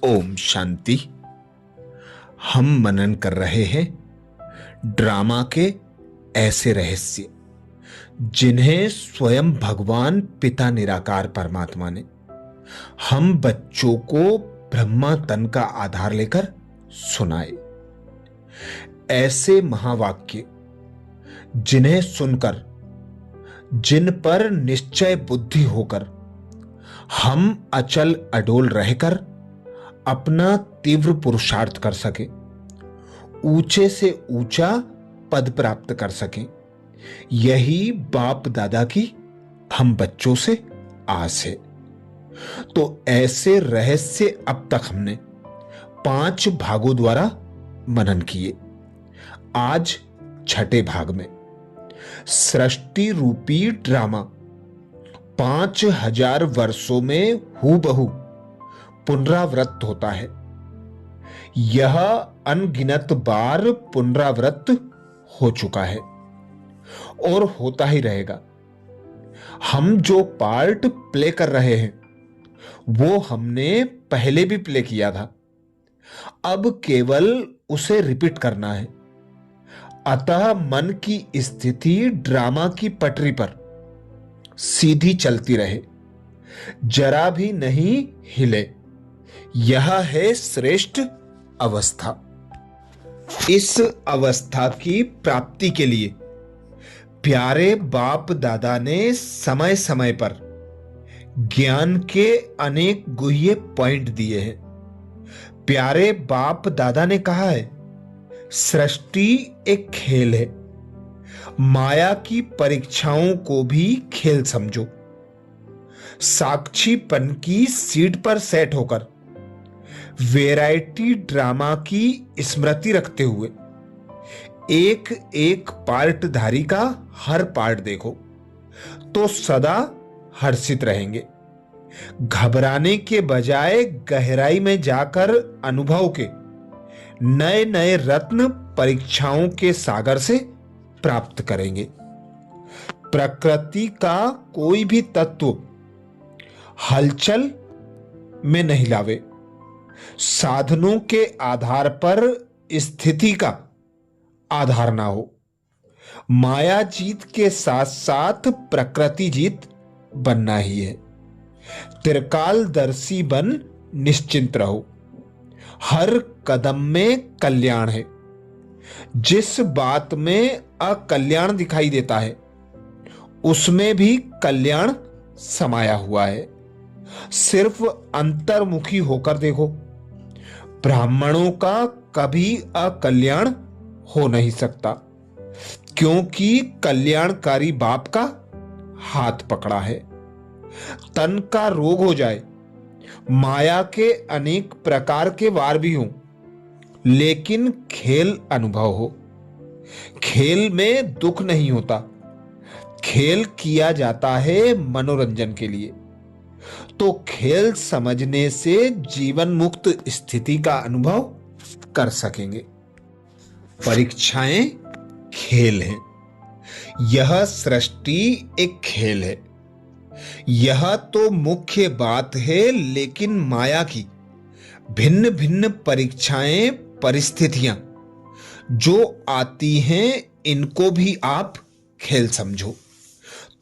ओम शांति। हम मनन कर रहे हैं ड्रामा के ऐसे रहस्य जिन्हें स्वयं भगवान पिता निराकार परमात्मा ने हम बच्चों को ब्रह्मा तन का आधार लेकर सुनाए। ऐसे महावाक्य जिन्हें सुनकर, जिन पर निश्चय बुद्धि होकर हम अचल अडोल रहकर अपना तीव्र पुरुषार्थ कर सके, ऊंचे से ऊंचा पद प्राप्त कर सकें, यही बाप दादा की हम बच्चों से आस है। तो ऐसे रहस्य अब तक हमने 5 भागों द्वारा मनन किए। आज छठे भाग में सृष्टि रूपी ड्रामा 5000 वर्षों में हूबहू पुनरावृत्त होता है। यह अनगिनत बार पुनरावृत्त हो चुका है और होता ही रहेगा। हम जो पार्ट प्ले कर रहे हैं वो हमने पहले भी प्ले किया था, अब केवल उसे रिपीट करना है। अतः मन की स्थिति ड्रामा की पटरी पर सीधी चलती रहे, जरा भी नहीं हिले। यह है श्रेष्ठ अवस्था। इस अवस्था की प्राप्ति के लिए प्यारे बाप दादा ने समय समय पर ज्ञान के अनेक गुह्य पॉइंट दिए हैं। प्यारे बाप दादा ने कहा है, सृष्टि एक खेल है, माया की परीक्षाओं को भी खेल समझो। साक्षीपन की सीट पर सेट होकर वैरायटी ड्रामा की स्मृति रखते हुए एक एक पार्टधारी का हर पार्ट देखो तो सदा हर्षित रहेंगे। घबराने के बजाय गहराई में जाकर अनुभव के नए नए रत्न परीक्षाओं के सागर से प्राप्त करेंगे। प्रकृति का कोई भी तत्व हलचल में नहीं लावे, साधनों के आधार पर स्थिति का आधार ना हो। माया जीत के साथ साथ प्रकृति जीत बनना ही है। त्रिकालदर्शी बन निश्चिंत रहो, हर कदम में कल्याण है। जिस बात में अकल्याण दिखाई देता है उसमें भी कल्याण समाया हुआ है। सिर्फ अंतर्मुखी होकर देखो, ब्राह्मणों का कभी अकल्याण हो नहीं सकता, क्योंकि कल्याणकारी बाप का हाथ पकड़ा है। तन का रोग हो जाए, माया के अनेक प्रकार के वार भी हों, लेकिन खेल अनुभव हो। खेल में दुख नहीं होता, खेल किया जाता है मनोरंजन के लिए। तो खेल समझने से जीवन मुक्त स्थिति का अनुभव कर सकेंगे। परीक्षाएं खेल हैं, यह सृष्टि एक खेल है। यह तो मुख्य बात है, लेकिन माया की भिन्न भिन्न परीक्षाएं, परिस्थितियां जो आती हैं, इनको भी आप खेल समझो।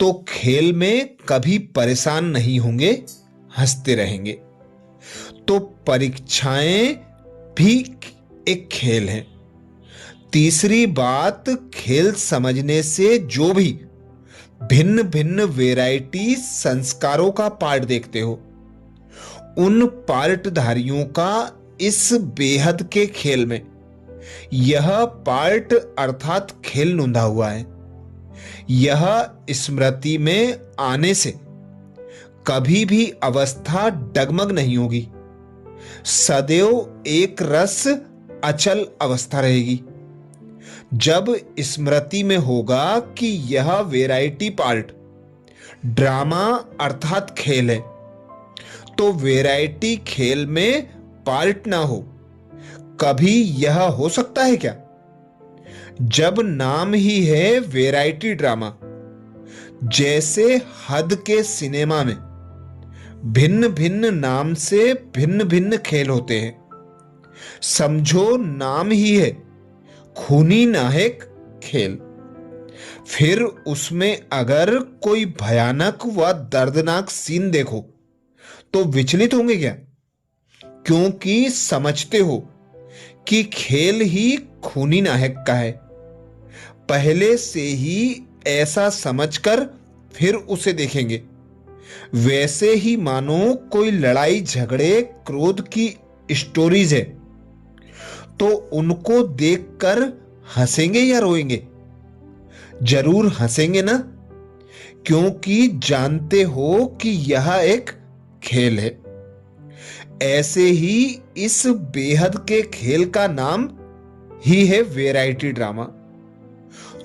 तो खेल में कभी परेशान नहीं होंगे, हंसते रहेंगे। तो परीक्षाएं भी एक खेल है। तीसरी बात, खेल समझने से जो भी भिन्न भिन्न वैरायटी संस्कारों का पार्ट देखते हो, उन पार्टधारियों का इस बेहद के खेल में यह पार्ट अर्थात खेल नोंधा हुआ है। यह स्मृति में आने से कभी भी अवस्था डगमग नहीं होगी, सदैव एक रस अचल अवस्था रहेगी। जब स्मृति में होगा कि यह वैरायटी पार्ट ड्रामा अर्थात खेल है, तो वैरायटी खेल में पार्ट ना हो, कभी यह हो सकता है क्या? जब नाम ही है वैरायटी ड्रामा, जैसे हद के सिनेमा में भिन्न भिन्न नाम से भिन्न भिन्न खेल होते हैं। समझो नाम ही है खूनी नाहक खेल। फिर उसमें अगर कोई भयानक व दर्दनाक सीन देखो तो विचलित होंगे क्या? क्योंकि समझते हो कि खेल ही खूनी नाहक का है। पहले से ही ऐसा समझकर फिर उसे देखेंगे। वैसे ही मानो कोई लड़ाई झगड़े क्रोध की स्टोरीज है तो उनको देखकर हंसेंगे या रोएंगे? जरूर हंसेंगे ना, क्योंकि जानते हो कि यह एक खेल है। ऐसे ही इस बेहद के खेल का नाम ही है वैरायटी ड्रामा।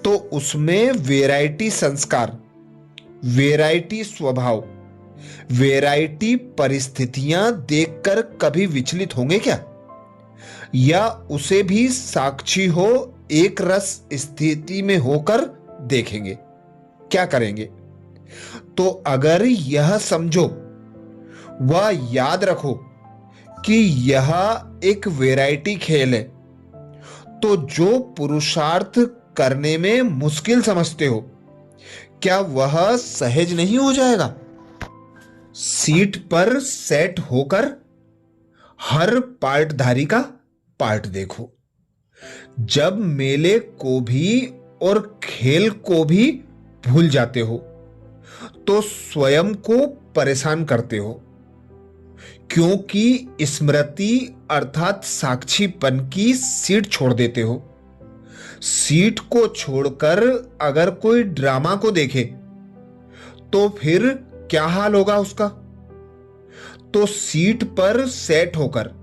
तो उसमें वैरायटी संस्कार, वैरायटी स्वभाव, वैरायटी परिस्थितियां देखकर कभी विचलित होंगे क्या? या उसे भी साक्षी हो एक रस स्थिति में होकर देखेंगे? क्या करेंगे? तो अगर यह समझो व याद रखो कि यह एक वैरायटी खेल है, तो जो पुरुषार्थ करने में मुश्किल समझते हो, क्या वह सहज नहीं हो जाएगा? सीट पर सेट होकर हर पार्टधारी का पार्ट देखो। जब मेले को भी और खेल को भी भूल जाते हो तो स्वयं को परेशान करते हो, क्योंकि स्मृति अर्थात साक्षीपन की सीट छोड़ देते हो। सीट को छोड़कर अगर कोई ड्रामा को देखे तो फिर क्या हाल होगा उसका? तो सीट पर सेट होकर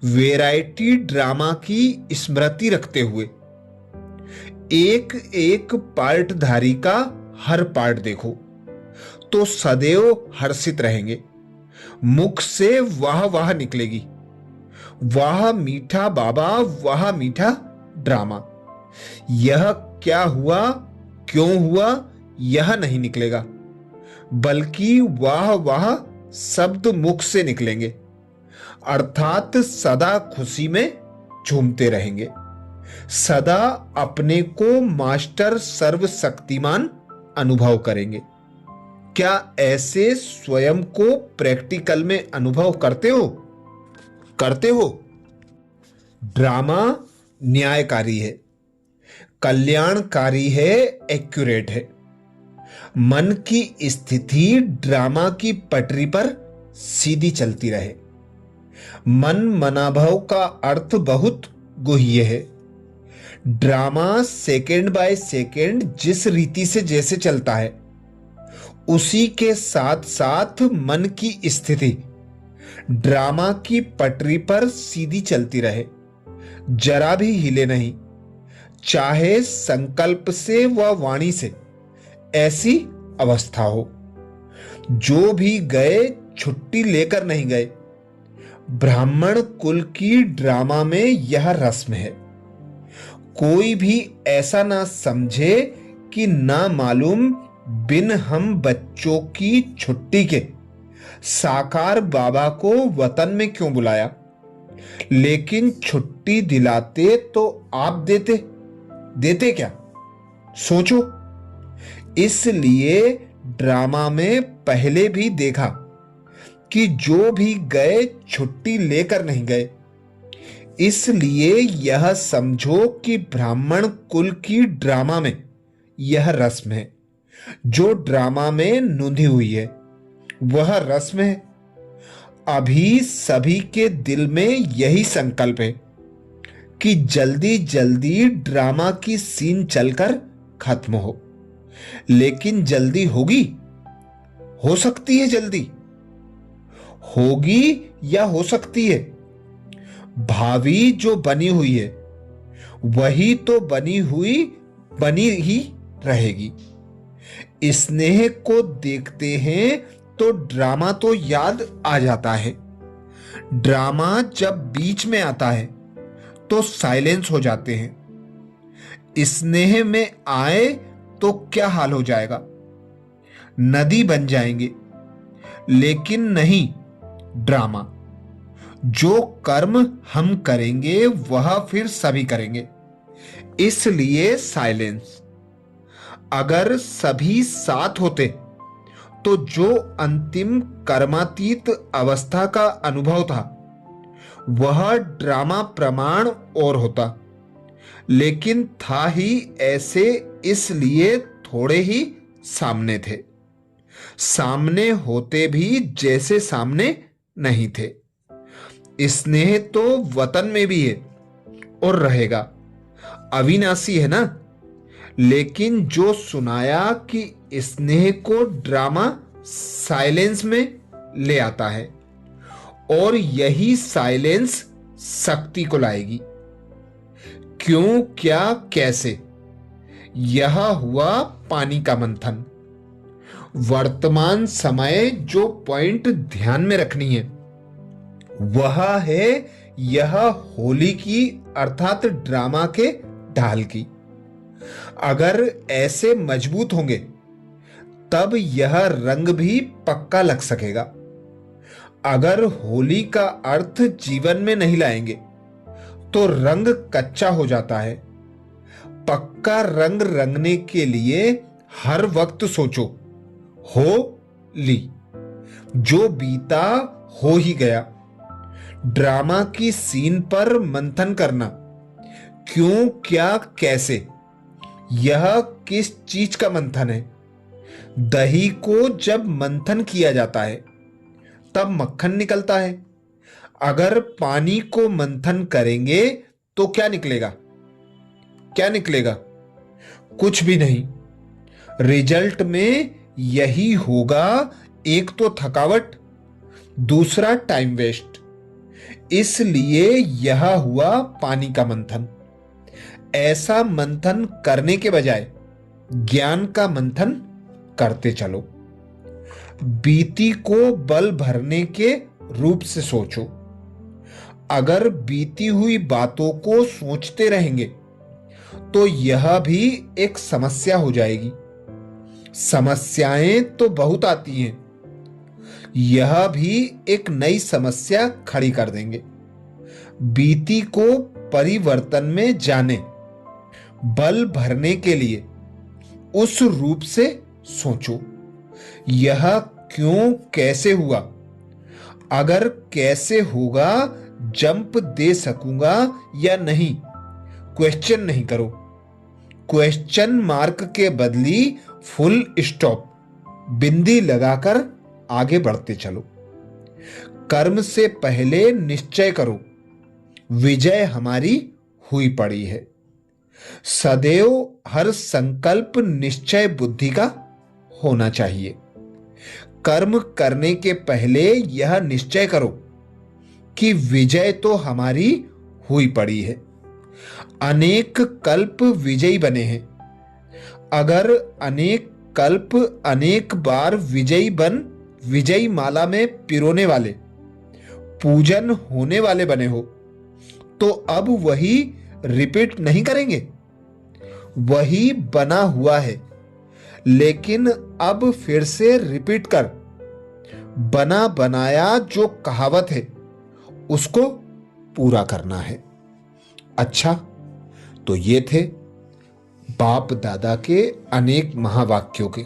वैरायटी ड्रामा की स्मृति रखते हुए एक एक पार्टधारी का हर पार्ट देखो तो सदैव हर्षित रहेंगे। मुख से वाह वाह निकलेगी, वाह मीठा बाबा, वाह मीठा ड्रामा। यह क्या हुआ, क्यों हुआ, यह नहीं निकलेगा, बल्कि वाह वाह शब्द मुख से निकलेंगे। अर्थात सदा खुशी में झूमते रहेंगे, सदा अपने को मास्टर सर्वशक्तिमान अनुभव करेंगे। क्या ऐसे स्वयं को प्रैक्टिकल में अनुभव करते हो? करते हो? ड्रामा न्यायकारी है, कल्याणकारी है, एक्यूरेट है। मन की स्थिति ड्रामा की पटरी पर सीधी चलती रहे। मन मनाभव का अर्थ बहुत गुह्य है। ड्रामा सेकेंड बाय सेकेंड जिस रीति से जैसे चलता है, उसी के साथ साथ मन की स्थिति ड्रामा की पटरी पर सीधी चलती रहे, जरा भी हिले नहीं, चाहे संकल्प से व वाणी से ऐसी अवस्था हो। जो भी गए छुट्टी लेकर नहीं गए। ब्राह्मण कुल की ड्रामा में यह रस्म है। कोई भी ऐसा ना समझे कि ना मालूम बिन हम बच्चों की छुट्टी के साकार बाबा को वतन में क्यों बुलाया, लेकिन छुट्टी दिलाते तो आप देते क्या? सोचो। इसलिए ड्रामा में पहले भी देखा कि जो भी गए छुट्टी लेकर नहीं गए। इसलिए यह समझो कि ब्राह्मण कुल की ड्रामा में यह रस्म है। जो ड्रामा में नूंधी हुई है वह रस्म है। अभी सभी के दिल में यही संकल्प है कि जल्दी जल्दी ड्रामा की सीन चलकर खत्म हो। लेकिन जल्दी होगी? हो सकती है जल्दी होगी या हो सकती है। भावी जो बनी हुई है वही तो बनी ही रहेगी। स्नेह को देखते हैं तो ड्रामा तो याद आ जाता है। ड्रामा जब बीच में आता है तो साइलेंस हो जाते हैं। स्नेह में आए तो क्या हाल हो जाएगा? नदी बन जाएंगे। लेकिन नहीं ड्रामा। जो कर्म हम करेंगे वह फिर सभी करेंगे, इसलिए साइलेंस। अगर सभी साथ होते तो जो अंतिम कर्मातीत अवस्था का अनुभव था वह ड्रामा प्रमाण और होता, लेकिन था ही ऐसे इसलिए थोड़े ही सामने थे। सामने होते भी जैसे सामने नहीं थे। स्नेह तो वतन में भी है और रहेगा, अविनाशी है ना। लेकिन जो सुनाया कि स्नेह को ड्रामा साइलेंस में ले आता है, और यही साइलेंस शक्ति को लाएगी। क्यों, क्या, कैसे, यह हुआ पानी का मंथन। वर्तमान समय जो पॉइंट ध्यान में रखनी है वह है यह होली की अर्थात ड्रामा के ढाल की। अगर ऐसे मजबूत होंगे तब यह रंग भी पक्का लग सकेगा। अगर होली का अर्थ जीवन में नहीं लाएंगे तो रंग कच्चा हो जाता है। पक्का रंग रंगने के लिए हर वक्त सोचो, हो ली, जो बीता हो ही गया। ड्रामा की सीन पर मंथन करना, क्यों, क्या, कैसे, यह किस चीज का मंथन है। दही को जब मंथन किया जाता है तब मक्खन निकलता है। अगर पानी को मंथन करेंगे तो क्या निकलेगा? क्या निकलेगा? कुछ भी नहीं। रिजल्ट में यही होगा, एक तो थकावट, दूसरा टाइम वेस्ट। इसलिए यह हुआ पानी का मंथन। ऐसा मंथन करने के बजाय ज्ञान का मंथन करते चलो। बीती को बल भरने के रूप से सोचो। अगर बीती हुई बातों को सोचते रहेंगे तो यह भी एक समस्या हो जाएगी। समस्याएं तो बहुत आती हैं, यह भी एक नई समस्या खड़ी कर देंगे। बीती को परिवर्तन में जाने, बल भरने के लिए उस रूप से सोचो। यह क्यों, कैसे हुआ? अगर कैसे होगा जंप दे सकूंगा या नहीं, क्वेश्चन नहीं करो। क्वेश्चन मार्क के बदली फुल स्टॉप, बिंदी लगाकर आगे बढ़ते चलो। कर्म से पहले निश्चय करो, विजय हमारी हुई पड़ी है। सदैव हर संकल्प निश्चय बुद्धि का होना चाहिए। कर्म करने के पहले यह निश्चय करो कि विजय तो हमारी हुई पड़ी है। अनेक कल्प विजयी बने हैं। अगर अनेक कल्प अनेक बार विजयी बन विजयी माला में पिरोने वाले, पूजन होने वाले बने हो, तो अब वही रिपीट नहीं करेंगे। वही बना हुआ है, लेकिन अब फिर से रिपीट कर बना बनाया जो कहावत है उसको पूरा करना है। अच्छा, तो ये थे बाप दादा के अनेक महावाक्यों के,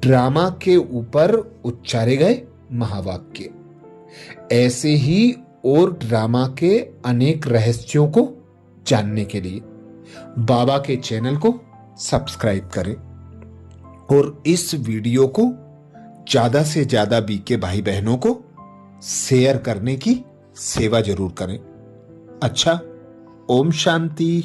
ड्रामा के ऊपर उच्चारे गए महावाक्य। ऐसे ही और ड्रामा के अनेक रहस्यों को जानने के लिए बाबा के चैनल को सब्सक्राइब करें और इस वीडियो को ज्यादा से ज्यादा बीके भाई बहनों को शेयर करने की सेवा जरूर करें। अच्छा, ओम शांति।